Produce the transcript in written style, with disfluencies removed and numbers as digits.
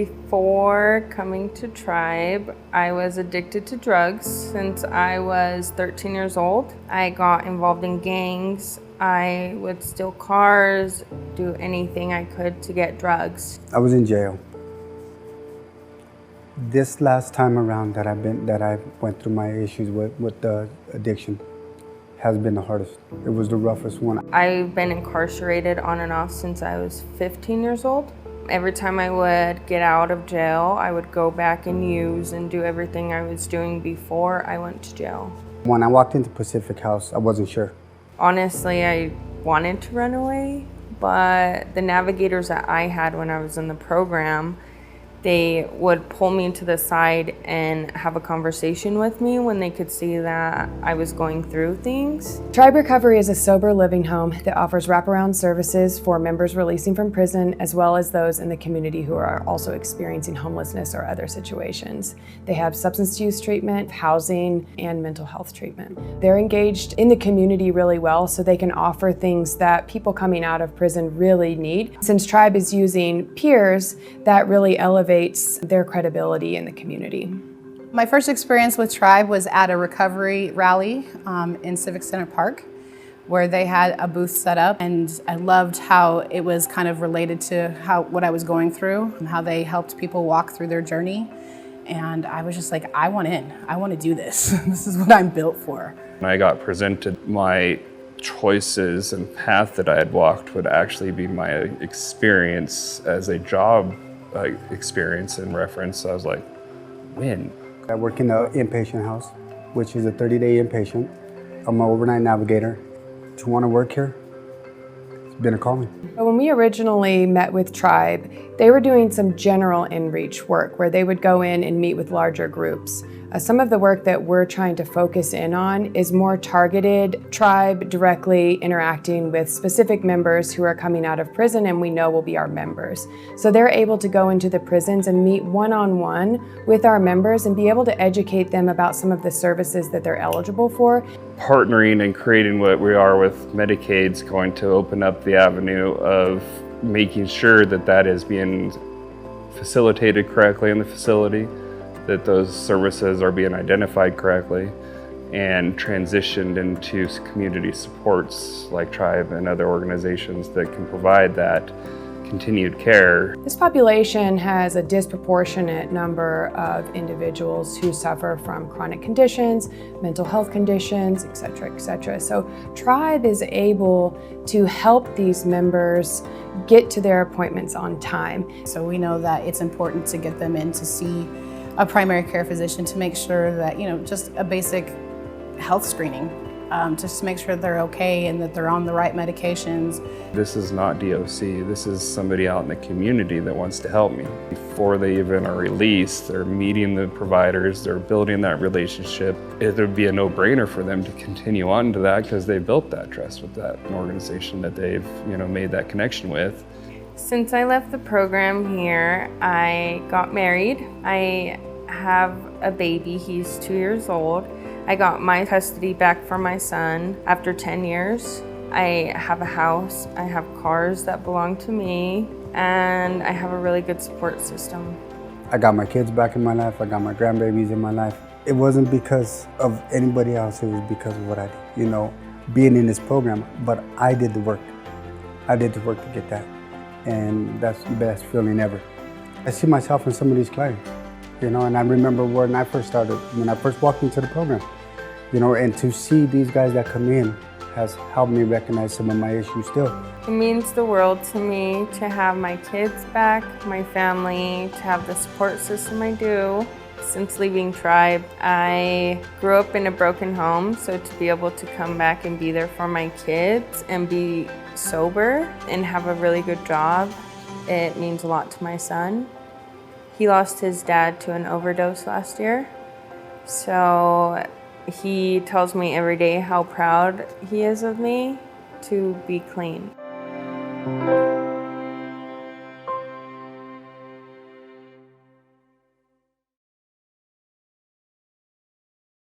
Before coming to Tribe, I was addicted to drugs since I was 13 years old. I got involved in gangs. I would steal cars, do anything I could to get drugs. I was in jail. This last time around that I went through my issues with the addiction has been the hardest. It was the roughest one. I've been incarcerated on and off since I was 15 years old. Every time I would get out of jail, I would go back and use and do everything I was doing before I went to jail. When I walked into Pacific House, I wasn't sure. Honestly, I wanted to run away, but the navigators that I had when I was in the program, they would pull me to the side and have a conversation with me when they could see that I was going through things. Tribe Recovery is a sober living home that offers wraparound services for members releasing from prison, as well as those in the community who are also experiencing homelessness or other situations. They have substance use treatment, housing, and mental health treatment. They're engaged in the community really well, so they can offer things that people coming out of prison really need. Since Tribe is using peers, that really elevates their credibility in the community. My first experience with Tribe was at a recovery rally in Civic Center Park, where they had a booth set up, and I loved how it was kind of related to what I was going through and how they helped people walk through their journey. And I was just like, I want in. I want to do this. This is what I'm built for. When I got presented my choices and path that I had walked would actually be my experience as a job experience and reference. I was like, when? I work in the inpatient house, which is a 30-day inpatient. I'm an overnight navigator. Do you want to work here? It's been a calling. When we originally met with Tribe, they were doing some general in-reach work where they would go in and meet with larger groups. Some of the work that we're trying to focus in on is more targeted, Tribe directly interacting with specific members who are coming out of prison and we know will be our members. So they're able to go into the prisons and meet one-on-one with our members and be able to educate them about some of the services that they're eligible for. Partnering and creating what we are with Medicaid's going to open up the avenue of making sure that that is being facilitated correctly in the facility, that those services are being identified correctly and transitioned into community supports like Tribe and other organizations that can provide that continued care. This population has a disproportionate number of individuals who suffer from chronic conditions, mental health conditions, et cetera, et cetera. So Tribe is able to help these members get to their appointments on time. So we know that it's important to get them in to see a primary care physician to make sure that, just a basic health screening, just to make sure they're okay and that they're on the right medications. This is not DOC, this is somebody out in the community that wants to help me. Before they even are released, they're meeting the providers, they're building that relationship. It would be a no-brainer for them to continue on to that because they built that trust with that organization that they've made that connection with. Since I left the program here, I got married. I have a baby, he's 2 years old. I got my custody back for my son after 10 years. I have a house, I have cars that belong to me, and I have a really good support system. I got my kids back in my life, I got my grandbabies in my life. It wasn't because of anybody else, it was because of what I did, being in this program, but I did the work. I did the work to get that. And that's the best feeling ever. I see myself in some of these clients, and I remember when I first started, when I first walked into the program, and to see these guys that come in has helped me recognize some of my issues still. It means the world to me to have my kids back, my family, to have the support system I do. Since leaving Tribe, I grew up in a broken home, so to be able to come back and be there for my kids and be sober and have a really good job, it means a lot to my son. He lost his dad to an overdose last year, so he tells me every day how proud he is of me to be clean.